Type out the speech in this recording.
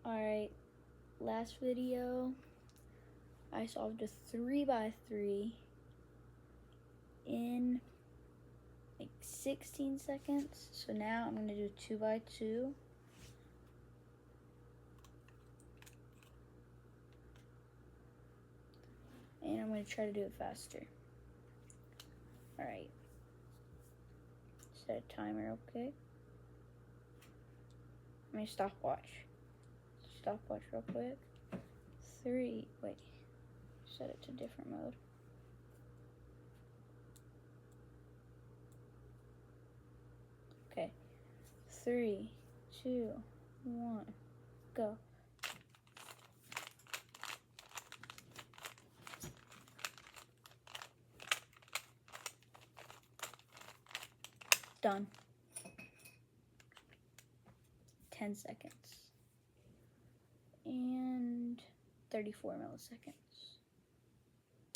Alright, last video, I solved a 3x3 in like 16 seconds. So now I'm going to do 2x2. And I'm going to try to do it faster. Alright. Set a timer real quick. Let me stopwatch. Stopwatch real quick. 3, wait. Set it to different mode. Okay. 3, 2, 1, go. Done. 10 seconds. And 34 milliseconds.